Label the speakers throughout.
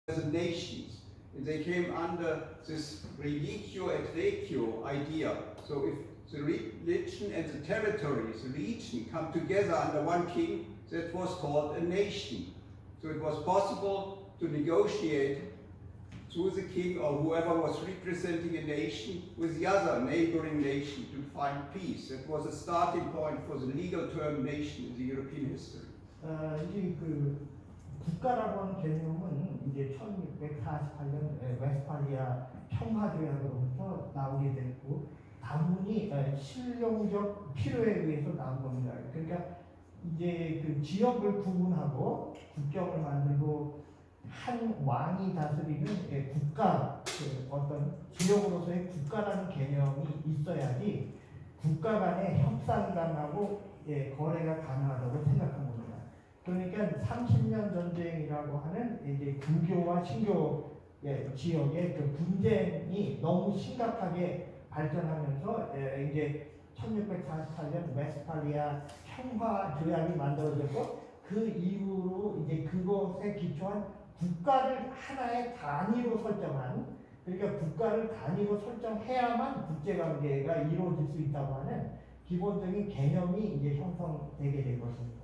Speaker 1: as nations. And they came under this religio et regio idea. So if the religion and the territories, the region, come together under one king, that was called a nation. So it was possible to negotiate through the king or whoever was representing a nation with the other neighboring nation to find peace. That was a starting point for the legal term nation in the European history.
Speaker 2: 이제 그 국가라고 하는 개념은 이제 1648년 웨스팔리아 평화조약으로부터 나오게 됐고 다분히 실용적 필요에 의해서 나온 겁니다. 그러니까 이제 그 지역을 구분하고 국경을 만들고 한 왕이 다스리는 국가, 그 어떤 지역으로서의 국가라는 개념이 있어야지 국가 간의 협상당하고 거래가 가능하다고 생각한 겁니다. 그러니까 30년 전쟁이라고 하는 이제 구교와 신교 지역의 그 분쟁이 너무 심각하게 발전하면서 이제 1648년 웨스팔리아 평화 조약이 만들어졌고 그 이후로 이제 그것에 기초한 국가를 하나의 단위로 설정한, 그러니까 국가를 단위로 설정해야만 국제관계가 이루어질 수 있다고 하는 기본적인 개념이 이제 형성되게 된 것입니다.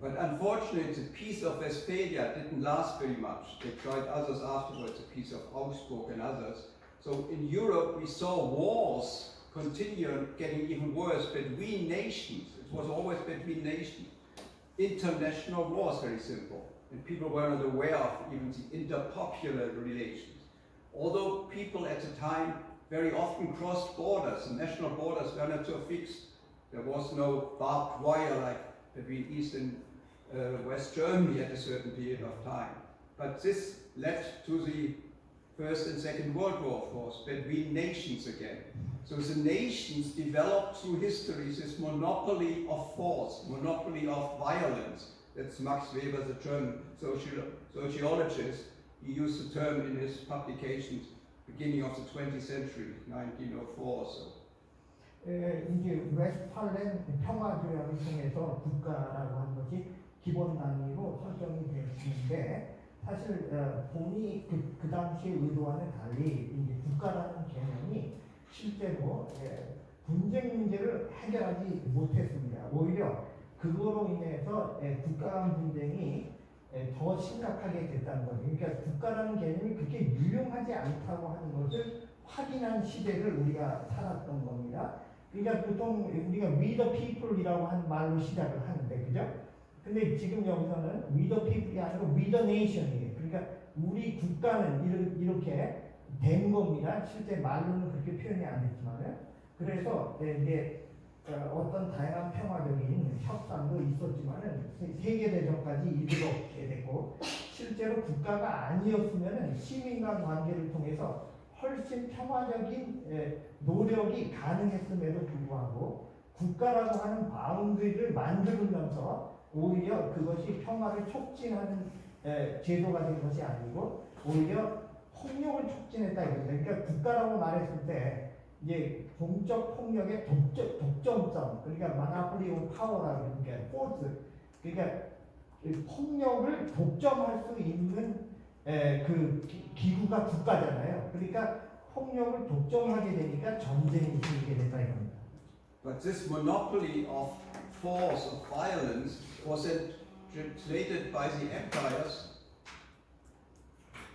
Speaker 1: But unfortunately, the Peace of Westphalia didn't last very much. They tried others afterwards, the Peace of Augsburg and others. So in Europe, we saw wars continue getting even worse between nations. It was always between nations. International wars, very simple. And people were not aware of even the interpopular relations. Although people at the time very often crossed borders, the national borders were not so fixed. There was no barbed wire like between East and West Germany at a certain period of time. But this led to the First and Second World War, of course, between nations again. So the nations developed through history this monopoly of force, monopoly of violence. That's Max Weber, the German sociologist. He used the term in his publications beginning of the 20th century, 1904 or so.
Speaker 2: 이제 웨스팔렌 평화조약을 통해서 국가라고 하는 것이 기본 단위로 설정이 됐는데 사실 본이 그 당시의 의도와는 달리 이제 국가라는 개념이 실제로 분쟁 문제를 해결하지 못했습니다. 오히려 그거로 인해서 국가 간 분쟁이 더 심각하게 됐다는 거죠. 그러니까 국가라는 개념이 그렇게 유용하지 않다고 하는 것을 확인한 시대를 우리가 살았던 겁니다. 그러니까 보통 우리가 we the people이라고 하는 말로 시작을 하는데, 그죠? 근데 지금 여기서는 we the people이 아니고 we the nation이에요. 그러니까 우리 국가는 이렇게 된 겁니다. 실제 말로는 그렇게 표현이 안 됐지만은. 그래서 이제 어떤 다양한 평화적인 협상도 있었지만은 세계대전까지 이르게 됐고, 실제로 국가가 아니었으면은 시민간 관계를 통해서 훨씬 평화적인 노력이 가능했음에도 불구하고 국가라고 하는 바운드리를 만들면서 오히려 그것이 평화를 촉진하는 제도가 된 것이 아니고 오히려 폭력을 촉진했다 이거죠. 그러니까 국가라고 말했을 때 이제 공적 폭력의 독점성, 그러니까 monopoly of power라고 그러니까 force, 그러니까 폭력을 독점할 수 있는 그 기구가 국가잖아요. 그러니까 폭력을 독점하게 되니까 전쟁이 생기게 된다 이겁니다.
Speaker 1: But this monopoly of force, of violence, was then translated by the empires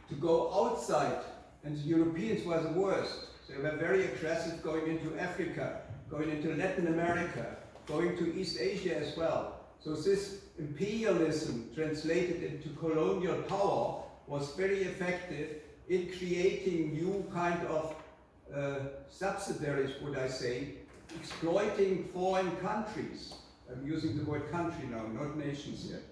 Speaker 1: to go outside, and the Europeans were the worst. They were very aggressive going into Africa, going into Latin America, going to East Asia as well. So this imperialism translated into colonial power was very effective in creating new kind of subsidiaries, would I say, exploiting foreign countries. I'm using the word country now, not nations yet.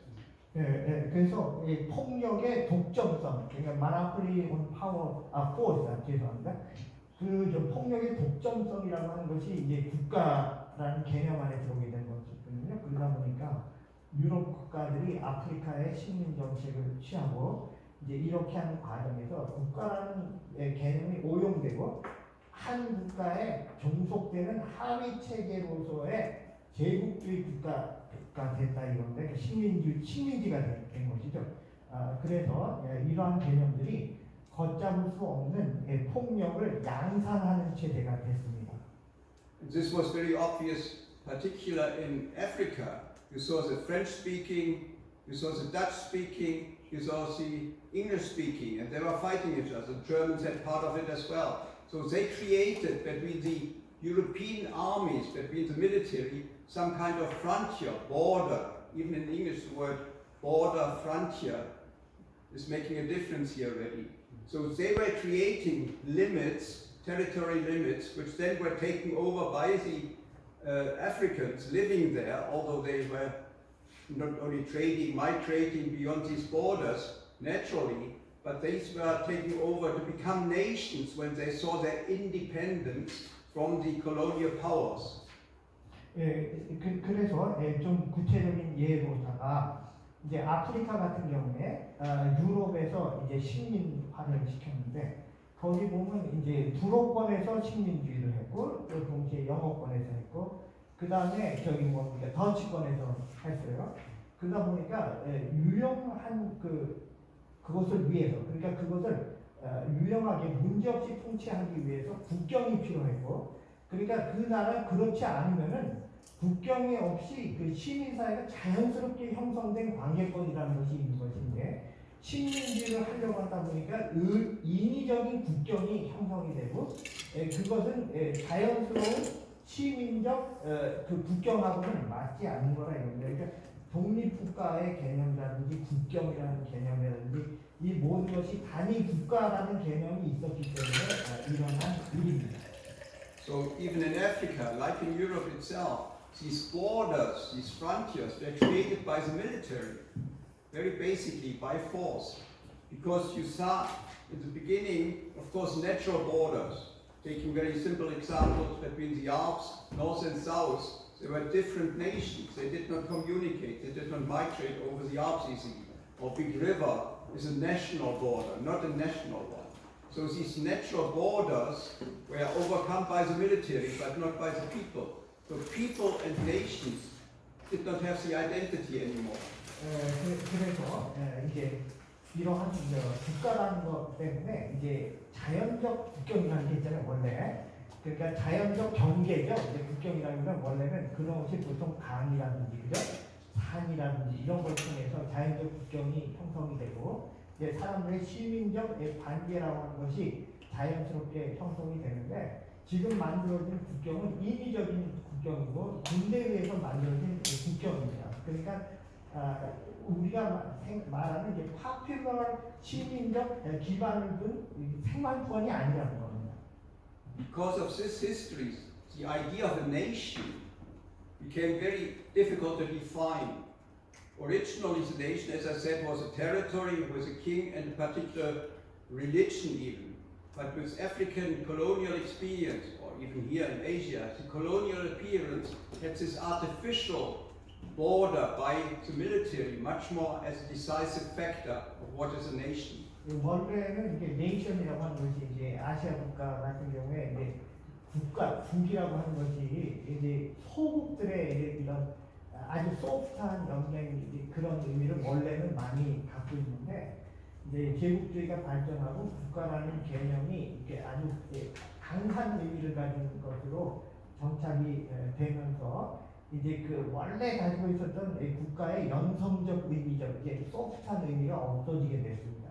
Speaker 2: 그래서 이 폭력의 독점성, 그러니까 monopoly on power, force, 죄송합니다. 그 폭력의 독점성이라고 하는 것이 이제 국가라는 개념 안에 들어오게 된 것이거든요. 그러다 보니까 유럽 국가들이 아프리카의 식민 정책을 취하고 이제 이렇게 하는 과정에서 국가라는 개념이 오용되고 한 국가에 종속되는 하위 체계로서의 제국주의 국가가 됐다 이건데 식민지가 된 것이죠. 그래서 이러한 개념들이 걷잡을 수 없는 폭력을 양산하는 체제가 됐습니다.
Speaker 1: And this was very obvious, particular in Africa. You saw the French speaking, you saw the Dutch speaking, you saw the English speaking, and they were fighting each other. The Germans had part of it as well. So they created between the European armies, between the military, some kind of frontier, border. Even in English, the word border, frontier is making a difference here already. So they were creating limits, territory limits, which then were taken over by the Africans living there, although they were not only migrating beyond these borders naturally, but they were taken over to become nations when they saw their independence from the colonial powers.
Speaker 2: 그래서 좀 구체적인 예로다가 이제 아프리카 같은 경우에 유럽에서 이제 식민화를 시켰는데 거기 보면 이제 불어권에서 식민주의를 했고 또 동시에 영어권에서 했고 그 다음에 저기 뭡니까 더치권에서 했어요. 그러다 보니까 유용한 그것을 위해서 그러니까 그것을 유용하게 문제없이 통치하기 위해서 국경이 필요했고 그러니까 그 나라 그렇지 않으면은 국경이 없이 그 시민사회가 자연스럽게 형성된 관계권이라는 것이 있는 것인데 식민지를 하려고 하다 보니까 인위적인 국경이 형성이 되고 그것은 자연스러운 시민적 그 국경하고는 맞지 않는 거라 이겁니다. 그러니까 독립국가의 개념이라든지 국경이라는 개념이라든지 이 모든 것이 단위 국가라는 개념이 있었기 때문에 일어난 일입니다.
Speaker 1: So even in Africa, like in Europe itself, these borders, these frontiers were created by the military, very basically by force. Because you saw in the beginning, of course, natural borders. Taking very simple examples between the Alps, north and south, they were different nations. They did not communicate, they did not migrate over the Alps easily. Or Big River is a national border, not a national one. So these natural borders were overcome by the military, but not by the people. So people and nations did not have the identity anymore.
Speaker 2: 그래서 이제 이러한 국가라는 것 때문에 이제 자연적 국경이라는 게 있잖아요 원래. 그러니까 자연적 경계죠. 이제 국경이라는 건 원래는 그것이 보통 강이라든지 그죠? 산이라든지 이런 걸 통해서 자연적 국경이 형성이 되고 이제 사람들의 시민적 관계라고 하는 것이 자연스럽게 형성이 되는데 지금 만들어진 국경은 인위적인 국경이고 군대에 의해서 만들어진 국경입니다. 그러니까 우리가 말하는 이제 파퓰러 시민적 기반을 둔 생활권이 아니라는 겁니다.
Speaker 1: Because of this history, the idea of a nation became very difficult to define. Originally, the nation, as I said, was a territory with a king and a particular religion even. But with African colonial experience, or even here in Asia, the colonial appearance had this artificial border by the military much more as a decisive factor of what is a nation.
Speaker 2: 원래는 이게 네이션이라고 하는 것이 이제 아시아 국가 같은 경우에 이제 국이라고 하는 것이 이제 소국들의 이런 아주 소프트한 영향이 그런 의미를 원래는 많이 갖고 있는데 이제 제국주의가 발전하고 국가라는 개념이 이렇게 아주 강한 의미를 가진 것으로 정착이 되면서 이제 그 원래 가지고 있었던 국가의 연성적 의미적 이제 소프트한 의미가 없어지게 됐습니다.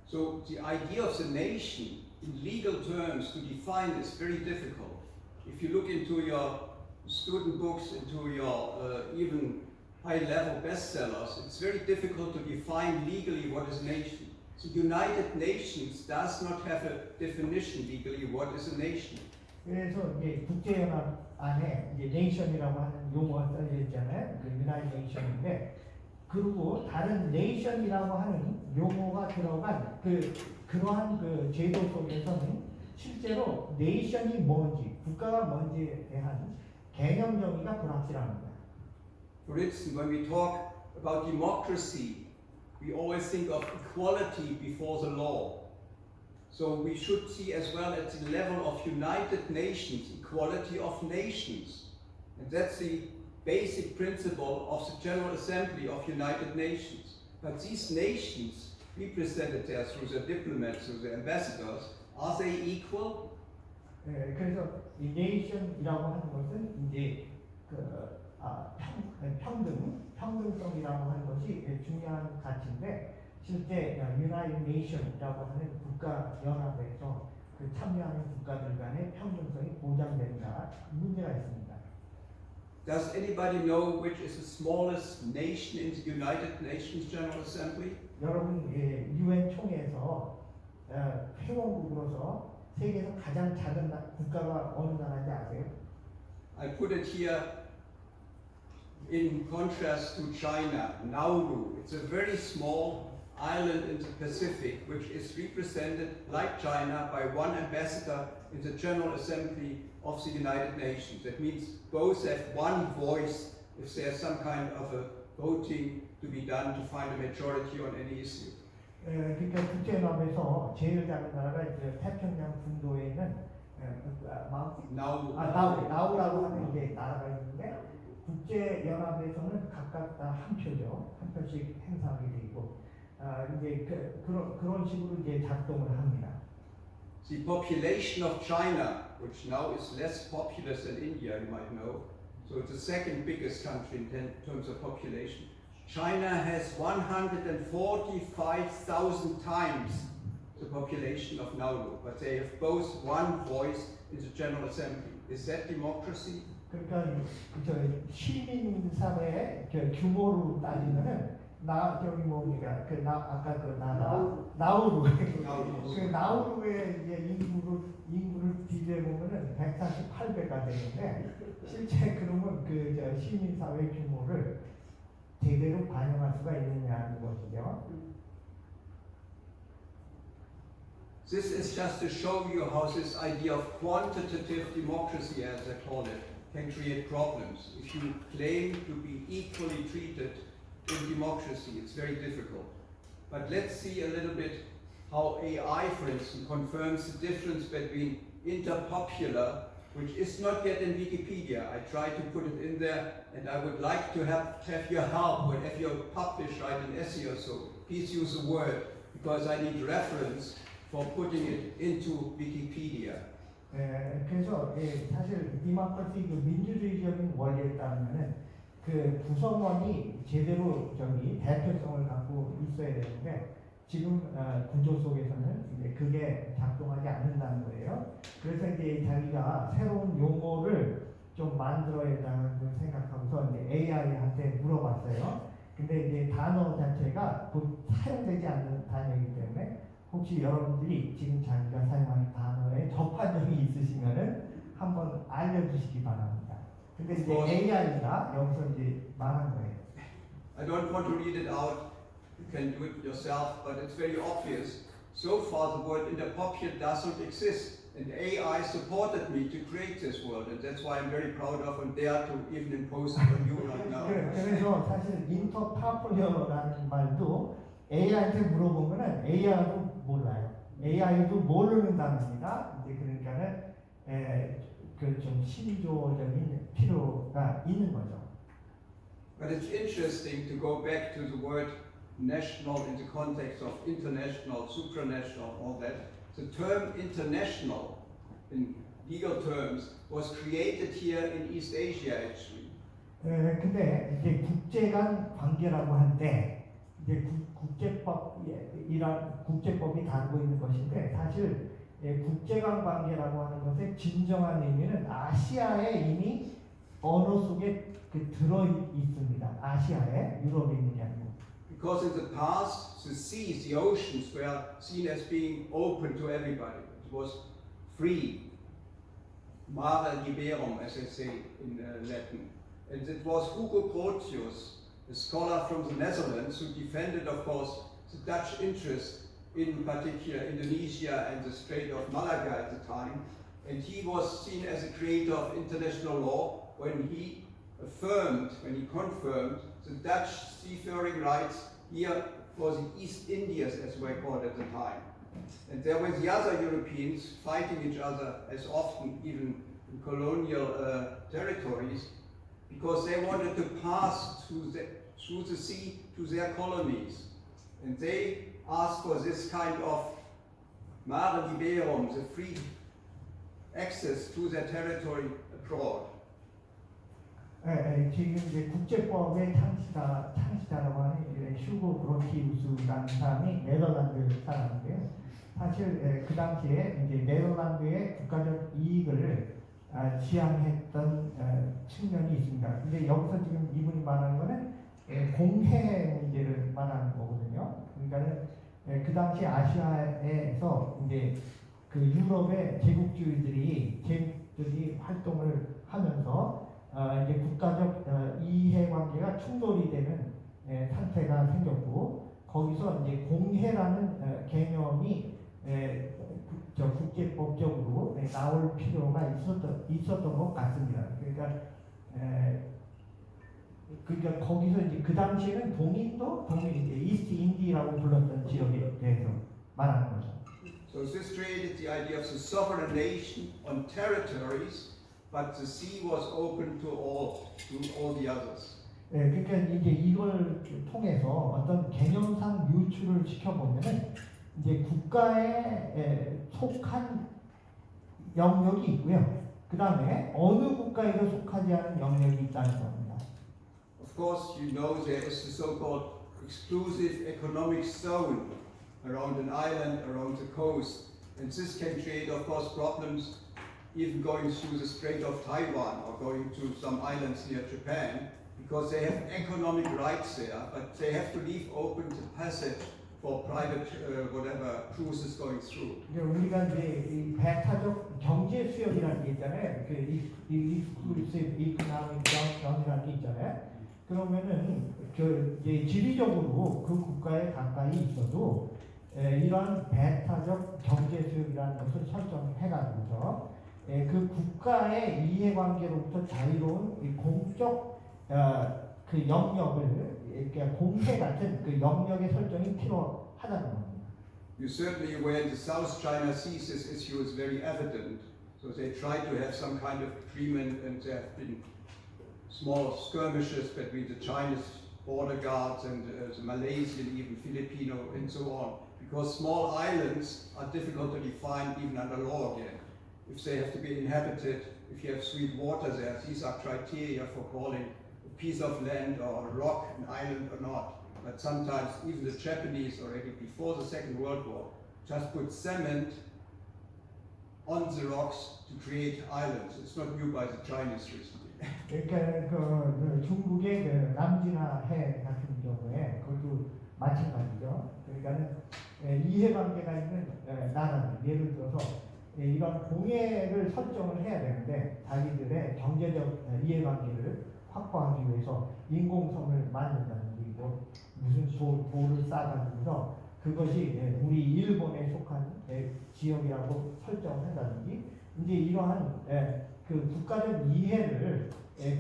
Speaker 1: So the idea of the nation in legal terms to define is very difficult. If you look into your student books, into your even high-level bestsellers, it's very difficult to define legally what is a nation. The United Nations does not have a definition legally what is a nation.
Speaker 2: 그래서 이제 국제연합 안에 이제 네이션이라고 하는 용어가 써져 있잖아요. 그 유나이티드 네이션인데 그리고 다른 네이션이라고 하는 용어가 들어간 그러한 그 제도 속에서는 실제로 네이션이 뭔지 국가가 뭔지에 대한 개념 정의가 불확실합니다.
Speaker 1: For instance, when we talk about democracy, we always think of equality before the law. So we should see as well at the level of United Nations, equality of nations. And that's the basic principle of the General Assembly of United Nations. But these nations, represented there through their diplomats, through their ambassadors, are they equal?
Speaker 2: 그래서 이 네이션이라고 하는 것은 이제 평등성이라고 하는 것이 중요한 가치인데 실제 유나이티드 네이션이라고 하는 국가 연합에서 그 참여하는 국가들 간의 평등성이 보장된다 문제가 있습니다.
Speaker 1: Does anybody know which is the smallest nation in the United Nations General Assembly?
Speaker 2: 여러분 유엔 총회에서 회원국으로서 세계에서 가장 작은 국가가 어느 나라인지 아세요?
Speaker 1: I put it here in contrast to China, Nauru. It's a very small island in the Pacific, which is represented, like China, by one ambassador in the General Assembly of the United Nations. That means both have one voice if there's some kind of a voting to be done to find a majority on any issue.
Speaker 2: 그러니까 국제연합에서 제일 작은 나라가 이제 태평양 군도에 있는 나우라고 하는 이제 나라가 있는데 국제연합에서는 각각 다 한 표죠. 한 표씩 행사하게 되고 이제 그런 식으로 이제 작동을 합니다.
Speaker 1: The population of China, which now is less populous than India, you might know, so it's the second biggest country in terms of population. China has 145,000 times the population of Nauru, but they have both one voice in the General Assembly. Is that democracy?
Speaker 2: 그러니까 시민 사회의 규모로 따지면은 저기 뭡니까 아까 그 나우루 그 나우루의 이제 인구를 비교해 보면은 148배가 되는데 실제 그러면 그 시민 사회 규모를 제대로 반영할 수가 있느냐는 것이죠.
Speaker 1: This is just to show you how this idea of quantitative democracy, as I call it, can create problems. If you claim to be equally treated in democracy, it's very difficult. But let's see a little bit how AI, for instance, confirms the difference between interpopular, which is not yet in Wikipedia. I tried to put it in there, and I would like to have your help whenever you publish, write an essay or so. Please use a word, because I need reference for putting it into Wikipedia.
Speaker 2: 그래서 사실 디모크라시 그 민주주의적인 원리에 따르면은 그 구성원이 제대로 대표성을 갖고 있어야 되는데 지금 구조 속에서는 이제 그게 작동하지 않는다는 거예요. 그래서 이제 자기가 새로운 용어를 좀 만들어야 된다는 걸 생각하고서 이제 AI한테 물어봤어요. 근데 이제 단어 자체가 곧 사용되지 않는 단어이기 때문에 혹시 여러분들이 지금 자기가 사용하는 단어에 접한 적이 있으시면은 한번 알려주시기 바랍니다. 근데 이제 AI가 여기서 이제 말한 거예요.
Speaker 1: I don't want to read it out. You can do it yourself, but it's very obvious. So far, the word interpopular doesn't exist, and AI supported me to create this word, and that's why I'm very proud of and dare to even impose it on you right now.
Speaker 2: 그래서 사실 인터파퓰러라는 말도 AI한테 물어보면은 AI도 몰라요. AI도 모르는 단어입니다. 이제 그러니까는 그 좀 신조어적인 필요가 있는 거죠.
Speaker 1: But it's interesting to go back to the word national in the context of international, supranational, all that. The term international, in legal terms, was created here in East Asia actually.
Speaker 2: 근데 이제 국제 간 관계라고 할 때 이제 국제법이 다루고 있는 것인데 사실 국제간 관계라고 하는 것의 진정한 의미는 아시아에 이미 언어 속에 들어 있습니다. 아시아에 유럽에 있는 게 아니고.
Speaker 1: Because in the past, the seas, the oceans were seen as being open to everybody. It was free, mare liberum, as they say in Latin. And it was Hugo Grotius, a scholar from the Netherlands, who defended, of course, the Dutch interest in particular Indonesia and the Strait of Malacca at the time. And he was seen as a creator of international law when he confirmed the Dutch seafaring rights here for the East Indies, as we called at the time. And there were the other Europeans fighting each other as often, even in colonial territories, because they wanted to pass through the sea to their colonies. And they asked for this kind of mare liberum, the free access to their territory abroad.
Speaker 2: 지금 이제 국제법의 창시자라고 하는 휴고 그로티우스라는 사람이 네덜란드 사람인데요. 사실 그 당시에 이제 네덜란드의 국가적 이익을 지향했던 측면이 있습니다. 근데 여기서 지금 이분이 말하는 거는 공해 문제를 말하는 거거든요. 그러니까는 그 당시 아시아에서 이제 그 유럽의 제국주의들이 활동을 하면서 이제 국가적 이해관계가 충돌이 되는 상태가 생겼고 거기서 이제 공해라는 개념이 국제법적으로 나올 필요가 있었던 것 같습니다. 그러니까 거기서 이제 그 당시에는 동인도 이제 이스트 인디라고 불렀던 지역에 대해서 말하는 거죠.
Speaker 1: So this created the idea of the sovereign nation on territories, but the sea was open to all the others.
Speaker 2: 그러니까 이제 이걸 통해서 어떤 개념상 유추를 시켜보면은 이제 국가에 속한 영역이 있고요. 그 다음에 어느 국가에도 속하지 않은 영역이 있다는 겁니다.
Speaker 1: Of course, you know there is the so-called exclusive economic zone around an island, around the coast, and this can create, of course, problems even going through the Strait of Taiwan or going to some islands near Japan, because they have economic rights there, but they have to leave open the passage for private whatever cruises going through.
Speaker 2: 우리가 이제 이 배타적 경제 수역이라는 게 있잖아요. 그 exclusive economic zone이라는 게 있잖아요. 그러면은 그 이제 지리적으로 그 국가에 가까이 있어도 이러한 배타적 경제 수역이라는 것을 설정해가지고서 그 국가의 이해관계로부터 자유로운 이 공적 그 영역을 이렇게 공해 같은 그 영역의 설정이 필요하다는 겁니다.
Speaker 1: You're certainly aware the South China Sea this issue is very evident. So they try to have some kind of agreement, and there have been small skirmishes between the Chinese border guards and the Malaysian, even Filipino, and so on. Because small islands are difficult to define even under law again. If they have to be inhabited, if you have sweet water there, these are criteria for calling a piece of land or a rock an island or not. But sometimes even the Japanese, already before the Second World War, just put cement on the rocks to create islands. It's not new by the Chinese recently.
Speaker 2: 그러니까 그 중국의 그 남진아 해 같은 경우에 그것도 마찬가지죠. 그러니까는 이해관계가 있는 나라들, 예를 들어서 이런 공해를 설정을 해야 되는데 자기들의 경제적 이해관계를 확보하기 위해서 인공섬을 만든다든지 뭐 무슨 돌을 쌓아가지고서 그것이 우리 일본에 속한 지역이라고 설정을 한다든지 이제 이러한 그 국가적 이해를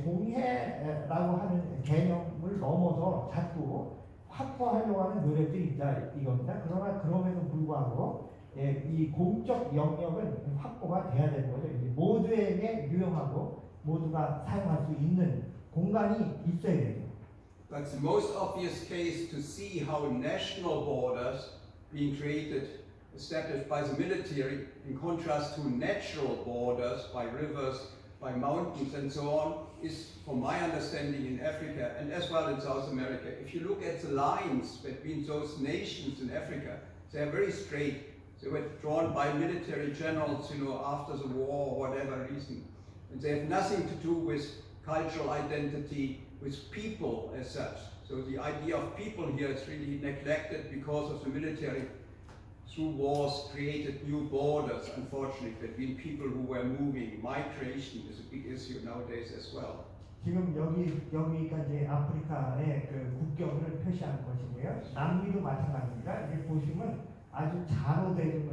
Speaker 2: 공해라고 하는 개념을 넘어서 자꾸 확보하려고 하는 노력들이 있다 이겁니다. 그러나 그럼에도 불구하고 이 공적 영역은 확보가 돼야 되는 거죠. 모두에게 유용하고 모두가 사용할 수 있는 공간이 있어야 되죠.
Speaker 1: But the most obvious case to see how national borders being created, established by the military, in contrast to natural borders by rivers, by mountains and so on, is, from my understanding, in Africa and as well in South America. If you look at the lines between those nations in Africa, they are very straight. They were drawn by military generals, after the war or whatever reason. And they have nothing to do with cultural identity, with people as such. So the idea of people here is really neglected because of the military. Through wars created new borders, unfortunately, between people who were moving. Migration is a big issue nowadays as well.
Speaker 2: 지금 여기가 이제 아프리카의 그 국경을 표시하는 것인데요. 남미도 마찬가지입니다. 이제 보시면 아주 자로된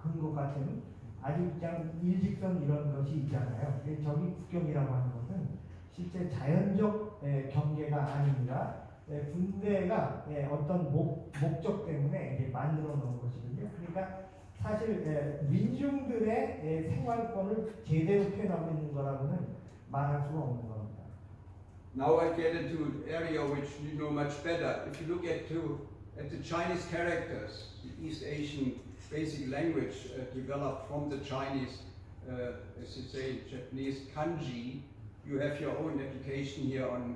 Speaker 2: 것 같은 아주 그냥 일직선 이런 것이 있잖아요. 저기 국경이라고 하는 것은 실제 자연적 경계가 아닙니다. 군대가 어떤 목적 때문에 이제 만들어 놓은 것이거든요. 그러니까 사실 민중들의 생활권을 제대로 표현하고 있는 거라고는 말할 수가 없는 겁니다.
Speaker 1: Now I get into an area which you know much better. If you look at at the Chinese characters, the East Asian basic language developed from the Chinese, as you say, Japanese kanji. You have your own application here on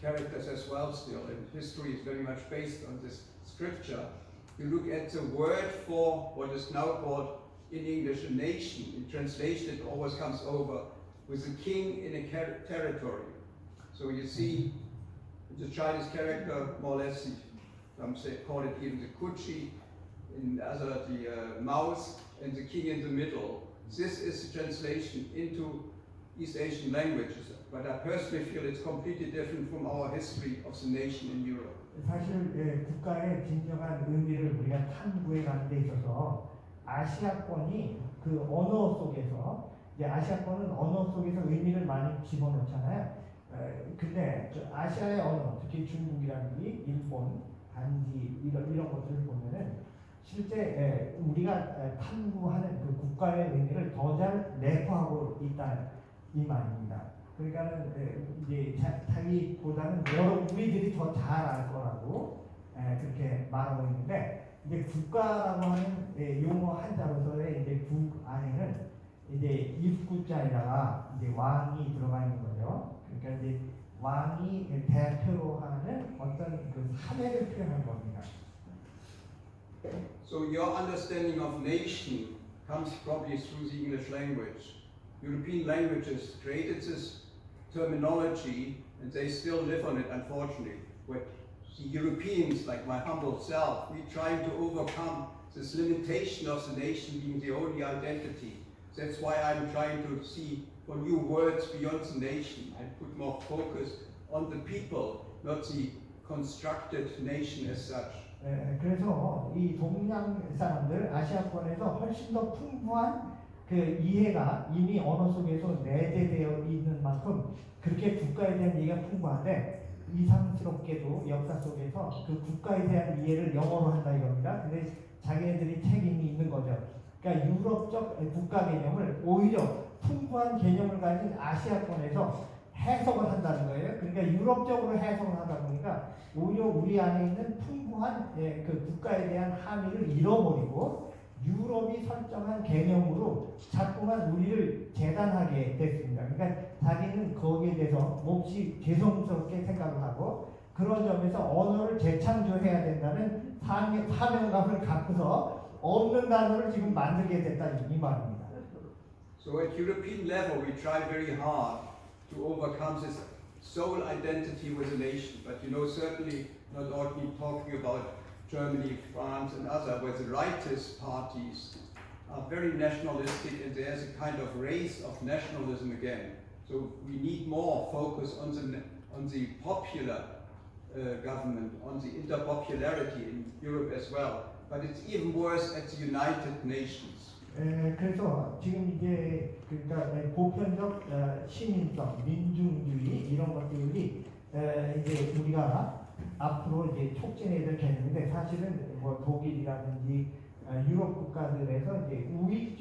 Speaker 1: characters as well still, and history is very much based on this scripture. You look at the word for what is now called in English a nation. In translation it always comes over with a king in a territory. So you see the Chinese character more or less, some say call it even the kuchi, in other the mouse, and the king in the middle. This is the translation into East Asian languages, but I personally feel it's completely different from our history of the nation in Europe.
Speaker 2: 사실 국가의 진정한 의미를 우리가 탐구해 가는 데 있어서 아시아권이 그 언어 속에서 이제 아시아권은 언어 속에서 의미를 많이 집어넣잖아요. 근데 아시아의 언어, 특히 중국이라든지 일본, 한지 이런 것들을 보면은 실제 우리가 탐구하는 그 국가의 의미를 더 잘 내포하고 있다 이 말입니다. 그러니까는 이제 자기보다는 우리들이 더 잘 알 거라고 그렇게 말하고 있는데 이제 국가라고 하는 용어 한자로서의 이제 국 안에는 이제 입국자에다가 이제 왕이 들어가 있는 거죠. 그러니까 이제 왕이 대표로 하는 어떤 그 사회를 표현한 겁니다.
Speaker 1: So your understanding of nation comes probably through the English language. European languages created this terminology and they still live on it, unfortunately. But the Europeans, like my humble self, we're trying to overcome this limitation of the nation being the only identity. That's why I'm trying to see for new words beyond the nation and put more focus on the people, not the constructed nation as such.
Speaker 2: 그래서 이 동양 사람들 아시아권에서 훨씬 더 풍부한 그 이해가 이미 언어 속에서 내재되어 있는 만큼 그렇게 국가에 대한 이해가 풍부한데 이상스럽게도 역사 속에서 그 국가에 대한 이해를 영어로 한다 이겁니다. 근데 자기네들이 책임이 있는 거죠. 그러니까 유럽적 국가 개념을 오히려 풍부한 개념을 가진 아시아권에서 해석을 한다는 거예요. 그러니까 유럽적으로 해석을 하다 보니까 오히려 우리 안에 있는 풍부한 그 국가에 대한 함의를 잃어버리고 유럽이 설정한 개념으로 자꾸만 우리를 재단하게 됐습니다. 그러니까 자기는 거기에 대해서 몹시 죄송스럽게 생각을 하고 그런 점에서 언어를 재창조해야 된다는 사명감을 갖고서 없는 단어를 지금 만들게 됐다 이 말입니다.
Speaker 1: So at European level we try very hard to overcome this sole identity with a nation, but you know certainly not only talking about Germany, France and other, where the rightist parties are very nationalistic and there's a kind of race of nationalism again. So we need more focus on the popular government, on the interpopularity in Europe as well. But it's even worse at the United Nations.
Speaker 2: 그래서 지금 이제 그러니까 보편적 시민성, 민중주의 이런 것들이 이제 우리가 앞으로 이제 촉진해야 될 개념인데 사실은 뭐 독일이라든지 유럽 국가들에서 이제 우익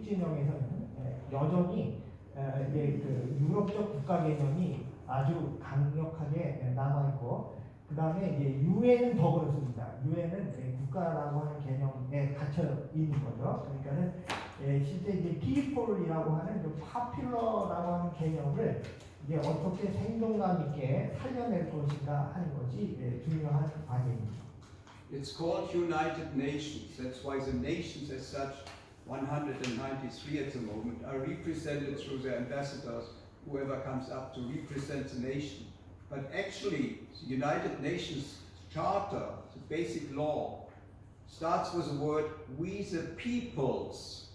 Speaker 2: 진영에서는 여전히 이제 그 유럽적 국가 개념이 아주 강력하게 남아 있고 그 다음에 이제 유엔은 더 그렇습니다. 유엔은 국가라고 하는 개념에 갇혀 있는 거죠. 그러니까는 실제 이제 people이라고 하는 그 popular라고 하는 개념을 이제 어떻게 생동감 있게 살려낼 것인가 하는 것이 중요한 과제입니다.
Speaker 1: It's called United Nations. That's why the nations as such, 193 at the moment, are represented through their ambassadors, whoever comes up to represent the nation. But actually, the United Nations Charter, the basic law, starts with the word "we the peoples."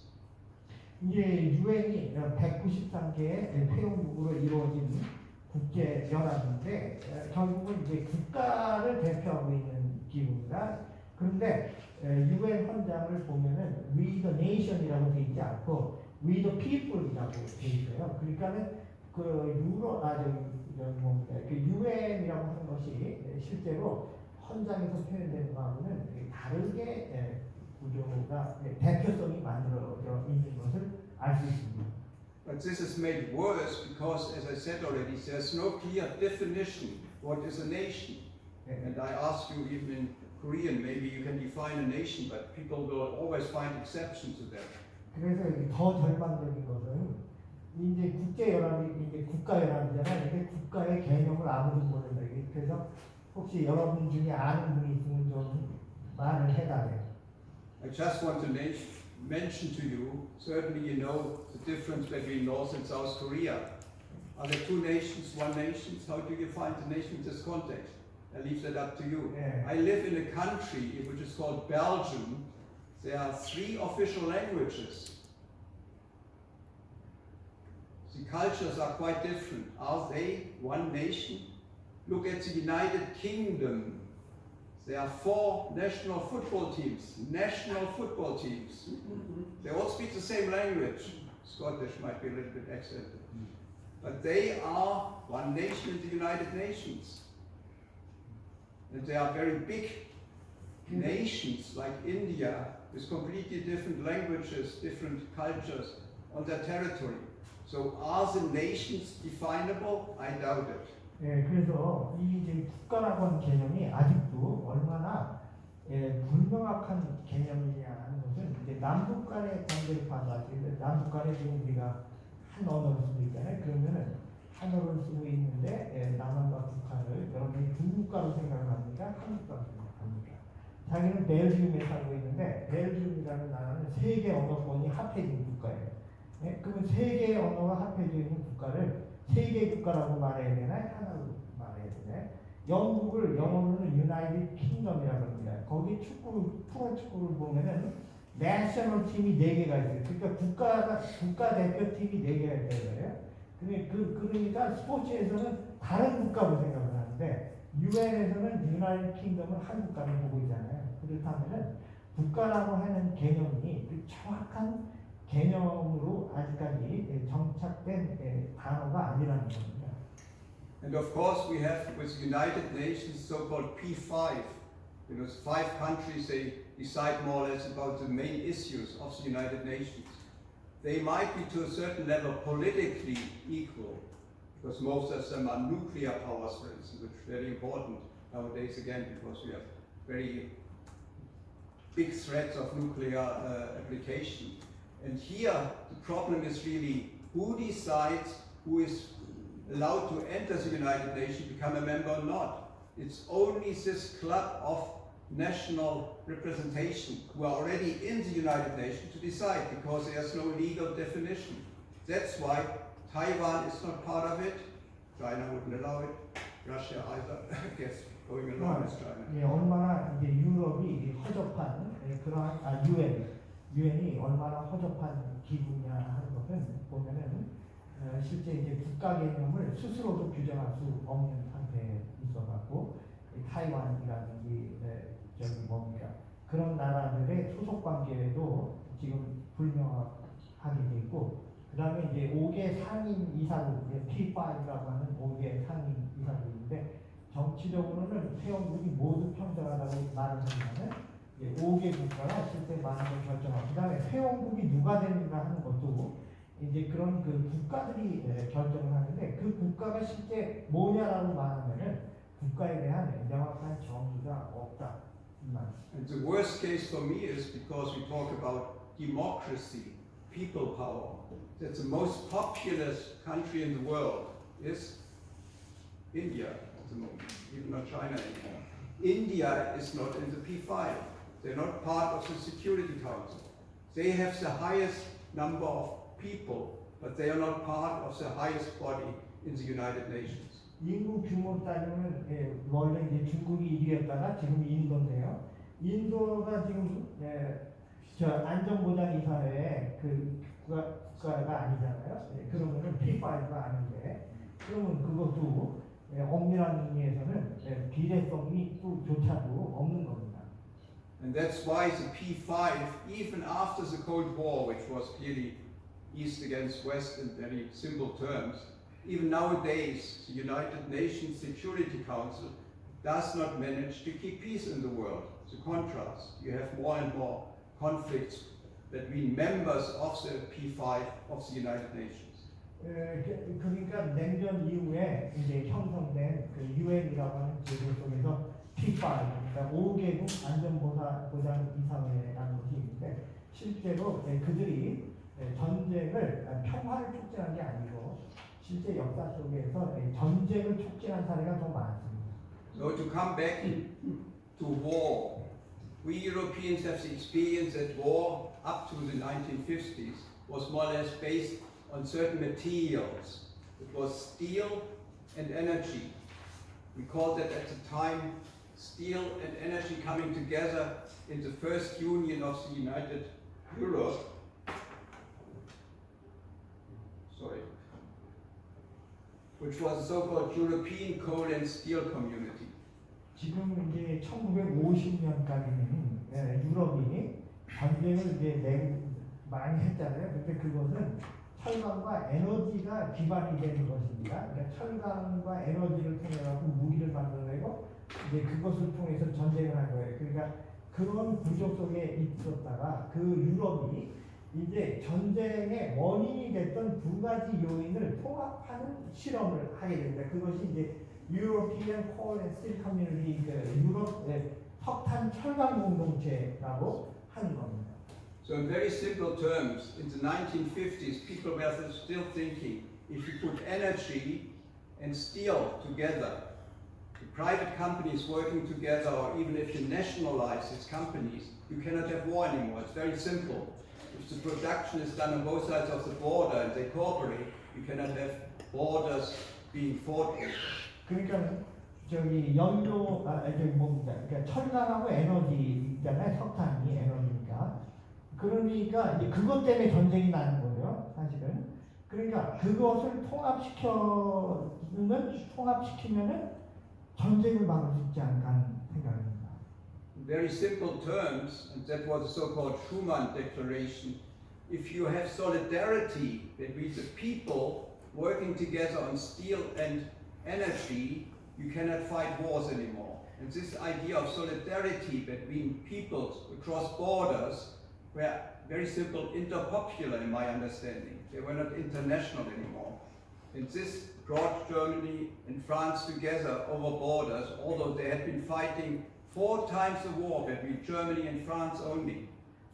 Speaker 2: 이제 유엔이 193개의 회원국으로 이루어진 국제 연합인데 결국은 이제 국가를 대표하고 있는 기구입니다. 그런데 유엔 헌장을 보면은 We the Nation이라고 돼 있지 않고 We the People이라고 돼 있어요. 그러니까는 그 유엔이라고 하는 것이 실제로 헌장에서 표현되는 거하고는 다르게 구조가 대표성이 만들어져 있는 것을 알 수 있습니다.
Speaker 1: But this is made worse because, as I said already, there's no clear definition what is a nation. And I asked you even in Korean, maybe you can define a nation, but people will always find exceptions to that.
Speaker 2: 그래서 이게 더 절망적인 것은 이제 국제연합이 이제 국가연합이잖아요. 이게 국가의 개념을 아무도 모른다. 그래서 혹시 여러분 중에 아는 분이 있으면 좀 말을 해달래요.
Speaker 1: I just want to mention to you, certainly you know the difference between North and South Korea. Are there two nations, one nation? How do you find the nation in this context? I leave that up to you.
Speaker 2: Yeah.
Speaker 1: I live in a country which is called Belgium. There are 3 official languages. The cultures are quite different. Are they one nation? Look at the United Kingdom. There are 4 national football teams. National football teams. They all speak the same language. Scottish might be a little bit accented. But they are one nation in the United Nations. And they are very big nations like India with completely different languages, different cultures on their territory. So are the nations definable? I doubt it.
Speaker 2: 예, 그래서 이 이제 국가라고 하는 개념이 아직도 얼마나 불명확한 개념이냐 하는 것은 이제 남북 간의 관계를 봐서 남북 간에 지금 우리가 한 언어를 쓰고 있잖아요. 그러면은 한어를 쓰고 있는데 남한과 북한을 여러분이 두 국가로 생각을 합니까? 한 국가로 생각합니까? 자기는 벨기움에 살고 있는데 벨기움이라는 나라는 세계 언어권이 합해진 국가예요. 네? 그러면 세 개의 언어가 합해져 있는 국가를 세 개의 국가라고 말해야 되나요? 하나로 말해야 되나요? 영국을 영어로는 유나이티드 킹덤이라고 합니다. 거기 프로 축구를 보면은 내셔널 팀이 4개가 있어요. 그러니까 국가 대표팀이 4개가 있어요. 그러니까 스포츠에서는 다른 국가로 생각을 하는데 유엔에서는 유나이티드 킹덤을 한 국가를 보고 있잖아요. 그렇다면은 국가라고 하는 개념이 그 정확한 개념으로 아직까지 정착된 단어가 아니라는 겁니다.
Speaker 1: And of course we have with the United Nations so-called P5. You know, 5 countries, they decide more or less about the main issues of the United Nations. They might be to a certain level politically equal, because most of them are nuclear powers, for instance, which is very important nowadays again, because we have very big threats of nuclear application. And here the problem is really who decides who is allowed to enter the United Nations, become a member or not. It's only this club of national representation who are already in the United Nations to decide, because there's no legal definition. That's why Taiwan is not part of it. China wouldn't allow it. Russia either. I guess going along with China.
Speaker 2: 예, 얼마나 이제 유럽이 허접한 그러한 유엔이 얼마나 허접한 기구냐 하는 것은 보면은 실제 이제 국가 개념을 스스로도 규정할 수 없는 상태에 있어갖고 타이완이라든지 저기 뭡니까 그런 나라들의 소속 관계도 지금 불명확하게 돼 있고 그 다음에 이제 5개 상임 이사국 P5라고 하는 5개 상임 이사국인데 정치적으로는 회원국이 모두 평등하다고 말을 하지만은 5개 국가가 실제 많은 걸 결정하고 그 다음에 회원국이 누가 되는가 하는 것도 이제 그런 그 국가들이 결정을 하는데 그 국가가 실제 뭐냐라고 말하면은 국가에 대한 명확한 정의가 없다.
Speaker 1: And the worst case for me is because we talk about democracy, people power. That the most populous country in the world is India at the moment, even not China anymore. India is not in the P5. They're not part of the Security Council. They have the highest number of people, but they are not part of the highest body in the United Nations.
Speaker 2: 인구 규모 따지면 원래 이제 중국이 1위였다가 지금 인도인데요. 인도가 지금 저 안전보장이사회의 그 국가가 아니잖아요. 그러면은 P5가 아닌데 그러면 그것도 엄밀한 의미에서는 비례성이 또 조차도 없는 겁니다.
Speaker 1: And that's why the P5, even after the Cold War, which was clearly East against West in very simple terms, even nowadays, the United Nations Security Council does not manage to keep peace in the world. The contrast, you have more and more conflicts between members of the P5 of the United Nations.
Speaker 2: 그러니까 냉전 이후에 이제 형성된 그 유엔이라고 하는 제도 속에서 P5, 그러니까 5개국 안전보장 이사회라는 것이 있는데 실제로 그들이 전쟁을 평화를 촉진한 게 아니고 실제 역사 속에서 전쟁을 촉진한 사례가 더 많습니다.
Speaker 1: So to come back to war, we Europeans have the experience that war up to the 1950s was more or less based on certain materials. It was steel and energy. We called that at the time steel and energy coming together in the first union of the United Europe. Which was the so-called European Coal and Steel Community.
Speaker 2: 지금 이제 1950년까지는 유럽이 전쟁을 이제 많이 했잖아요. 근데 그것은 철강과 에너지가 기반이 되는 것입니다. 그러니까 철강과 에너지를 통해 갖고 무기를 만들어내고 이제 그것을 통해서 전쟁을 한 거예요. 그러니까 그런 구조 속에 있었다가 그 유럽이 이제 전쟁의 원인이 됐던 두 가지 요인을 통합하는 실험을 하게 됩니다. 그것이 이제 European Coal and Steel Community, 유럽의 석탄 철강 공동체라고 하는 겁니다.
Speaker 1: So in very simple terms, in the 1950s, people were still thinking, if you put energy and steel together, the private companies working together, or even if you nationalize these companies, you cannot have war anymore. It's very simple. If the production is done on both sides of the border and they cooperate, you cannot have borders being fought over.
Speaker 2: 그러니까 저기 연료 뭡니까? 그러니까 철강하고 에너지 있잖아요. 석탄이 에너지니까. 그러니까 이제 그것 때문에 전쟁이 나는 거예요. 사실은. 그러니까 그것을 통합시키면은 전쟁을 막을 수 있지 않을까 하는 생각입니다.
Speaker 1: In very simple terms, and that was the so-called Schuman Declaration, if you have solidarity between the people working together on steel and energy, you cannot fight wars anymore. And this idea of solidarity between peoples across borders were very simple, interpopular in my understanding. They were not international anymore. And this brought Germany and France together over borders, although they had been fighting 4 times the war between Germany and France only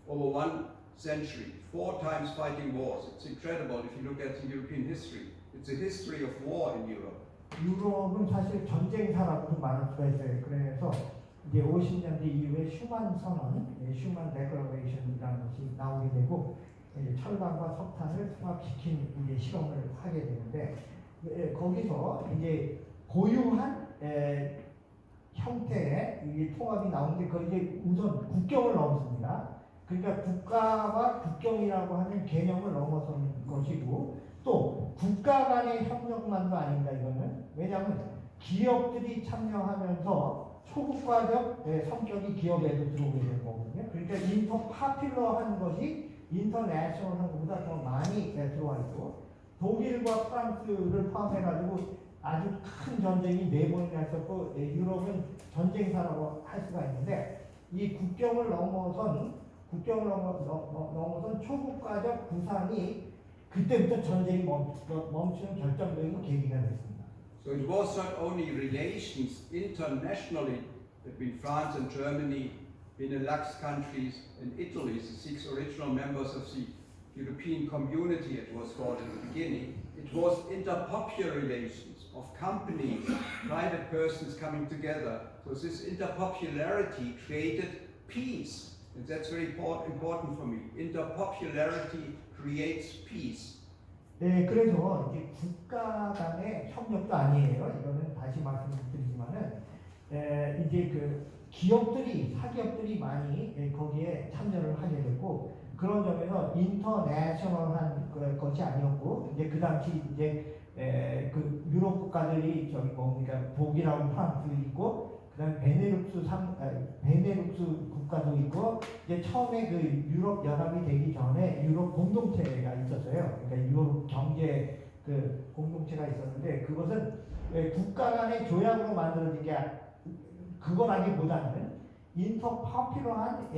Speaker 1: over 1 century. 4 times fighting wars. It's incredible if you look at the European history. It's a history of war in Europe.
Speaker 2: 유럽은 사실 전쟁사라고도 말할 수가 있어요. 그래서 이제 50년대 이후에 슈만 선언, 슈만 데클러레이션이라는 것이 나오게 되고 이제 철강과 석탄을 통합시킨 이제 실험을 하게 되는데 거기서 이제 고유한 형태의 이 통합이 나오는데 그건 이제 우선 국경을 넘습니다. 그러니까 국가와 국경이라고 하는 개념을 넘어선 것이고 또 국가 간의 협력만도 아닙니다. 이거는 왜냐하면 기업들이 참여하면서 초국가적 성격이 기업에도 들어오게 되는 거거든요. 그러니까 인터파퓰러한 것이 인터내셔널한 것보다 더 많이 들어와 있고 독일과 프랑스를 포함해가지고 아주 큰 전쟁이 4번이나 있었고 유럽은 전쟁사라고 할 수가 있는데 이 국경을 넘어선 초국가적 구상이 그때부터 전쟁이 멈추는 결정적인 계기가 됐습니다.
Speaker 1: So it was not only relations internationally between France and Germany, Benelux countries and Italy, the 6 original members of the European Community it was called in the beginning. It was interpopular relations of companies, private persons coming together. So this interpopularity created peace. And that's very important for me. Interpopularity creates peace.
Speaker 2: 네, 그래서 이제 국가 간의 협력도 아니에요. 이거는 다시 말씀드리지만은 이제 그 사기업들이 많이 거기에 참여를 하게 되고 그런 점에서 인터내셔널한 것이 아니었고 이제 그 당시 이제 그 유럽 국가들이 독일하고 프랑스 있고 그다음에 베네룩스 국가도 있고 이제 처음에 그 유럽 연합이 되기 전에 유럽 공동체가 있었어요. 그러니까 유럽 경제 그 공동체가 있었는데 그것은 국가 간의 조약으로 만들어진 게 그거라기보다는 인터파퓰러한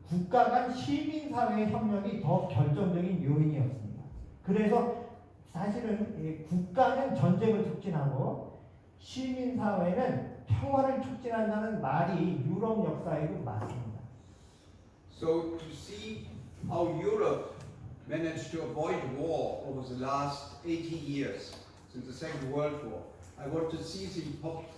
Speaker 2: 국가 간 시민사회 협력이 더 결정적인 요인이었습니다. 그래서 사실은 국가는 전쟁을 촉진하고 시민사회는 평화를 촉진한다는 말이 유럽 역사에도 맞습니다.
Speaker 1: So to see how Europe managed to avoid war over the last 80 years, since the Second World War, I want to see the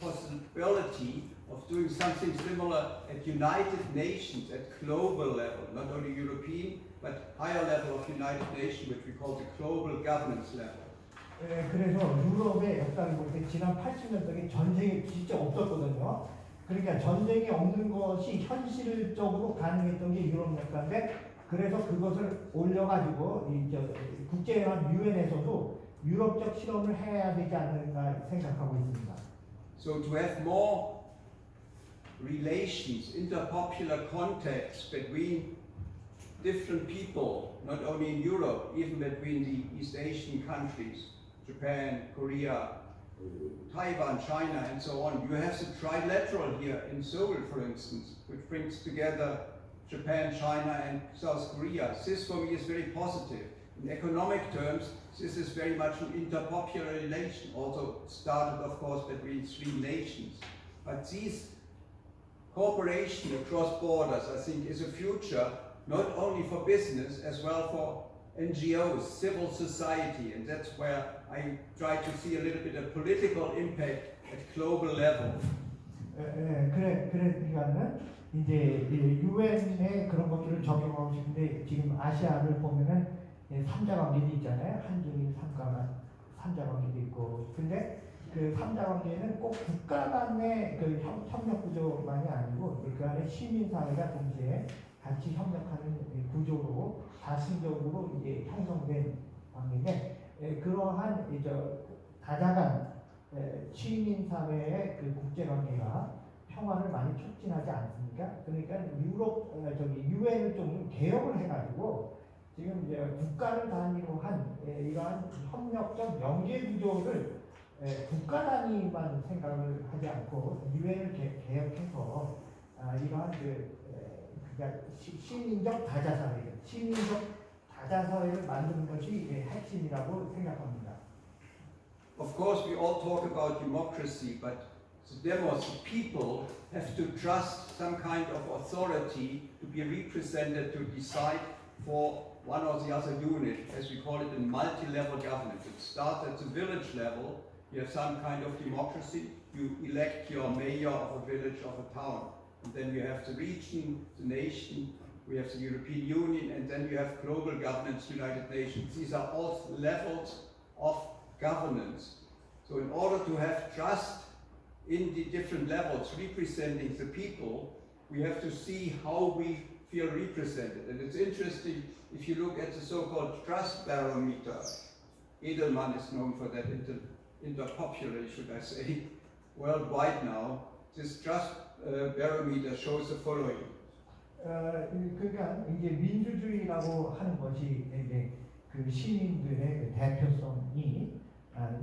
Speaker 1: possibility of doing something similar at United Nations, at global level, not only European, but higher level of United Nations, which we call the global governance level.
Speaker 2: 그래서 유럽의 역사를 볼 때 지난 80년대에 전쟁이 진짜 없었거든요. 그러니까 전쟁이 없는 것이 현실적으로 가능했던 게 유럽 역사인데, 그래서 그것을 올려가지고 국제연합 유엔에서도 유럽적 실험을 해야 되지 않을까 생각하고 있습니다.
Speaker 1: So to have more relations, interpopular contacts between different people, not only in Europe, even between the East Asian countries, Japan, Korea, Taiwan, China, and so on. You have the trilateral here in Seoul, for instance, which brings together Japan, China, and South Korea. This for me is very positive. In economic terms, this is very much an interpopular relation, also started, of course, between three nations. But this cooperation across borders, I think, is a future not only for business, as well for NGOs, civil society, and that's where I try to see a little bit of political impact at global level.
Speaker 2: 그러니까는 이제 유엔에 그런 것들을 적용하고 싶은데, 지금 아시아를 보면은 삼자관계도 있잖아요. 한중일 삼자관계도 있고. 근데 그 삼자관계는 꼭 국가 간의 그 협력 구조만이 아니고 그 안에 시민 사회가 동시에 같이 협력하는 구조로 다층적으로 이제 형성된 관계인데, 그러한 다자간 시민 사회의 그 국제 관계가 평화를 많이 촉진하지 않습니까? 그러니까 유엔을 좀 개혁을 해가지고 지금 이제 국가를 단위로 한 이러한 협력적 연계 구조를 국가 단위만 생각을 하지 않고 유엔을 개혁해서 이러한 그러니까 시민적 다자사회를 만드는 것이 핵심이라고 생각합니다.
Speaker 1: Of course, we all talk about democracy, but the demos, the people, have to trust some kind of authority to be represented to decide for one or the other unit, as we call it in multi-level government. It starts at the village level. You have some kind of democracy. You elect your mayor of a village, of a town. And then you have the region, the nation, we have the European Union, and then you have global governance, United Nations. These are all levels of governance. So in order to have trust in the different levels representing the people, we have to see how we feel represented. And it's interesting, if you look at the so-called trust barometer, Edelman is known for that, interpopular, should I say, worldwide now. This trust barometer shows the following.
Speaker 2: 그러니까 이제 민주주의라고 하는 것이 이제 그 시민들의 대표성이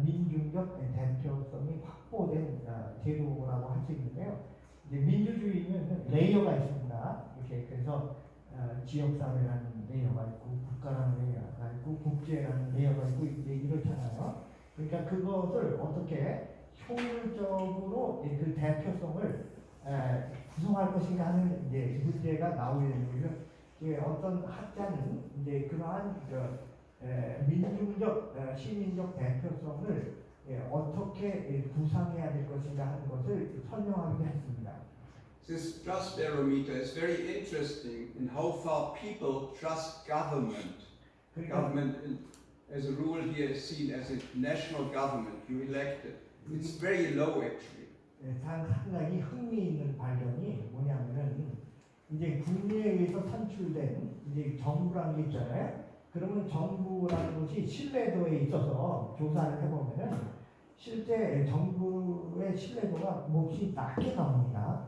Speaker 2: 민중적 대표성이 확보된 제도라고 할 수 있는데요. 이제 민주주의는 레이어가 있습니다. 이렇게 그래서 지역사회라는 레이어가 있고 국가라는 레이어가 있고 국제라는 레이어가 있고 이제 이렇잖아요. 그러니까 그것을 어떻게 효율적으로 그 대표성을 구성할 것인가 하는 이제 문제가 나오게 되는 거죠. 어떤 학자는 이제 그러한 민중적 시민적 대표성을 어떻게 구상해야 될 것인가 하는 것을 설명하기도 했습니다.
Speaker 1: This trust barometer is very interesting in how far people trust government. Government, as a rule, here is seen as a national government. You elect it. It's very low, actually.
Speaker 2: 단 한 가지 흥미있는 발견이 뭐냐면은 이제 국민에 의해서 선출된 이제 정부라는 게 있잖아요. 그러면 정부라는 것이 신뢰도에 있어서 조사를 해보면은 실제 정부의 신뢰도가 몹시 낮게 나옵니다.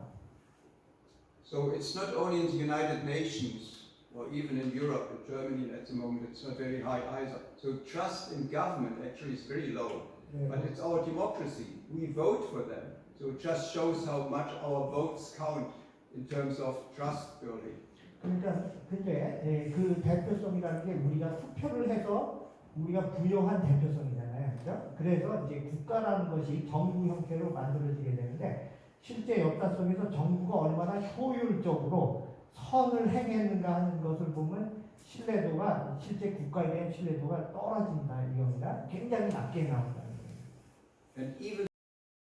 Speaker 1: So it's not only in the United Nations or even in Europe, in Germany at the moment, it's not very high either. So trust in government actually is very low. But it's our democracy. We vote for them. So it just shows how much our votes count in terms of trust building.
Speaker 2: 그러니까 근데 그 대표성이라는 게 우리가 투표를 해서 우리가 부여한 대표성이잖아요. 그렇죠? 그래서 이제 국가라는 것이 정부 형태로 만들어지게 되는데 실제 역사 속에서 정부가 얼마나 효율적으로 선을 행했는가 하는 것을 보면 신뢰도가 실제 국가에 대한 신뢰도가 떨어진다 이겁니다. 굉장히 낮게 나온다.
Speaker 1: And even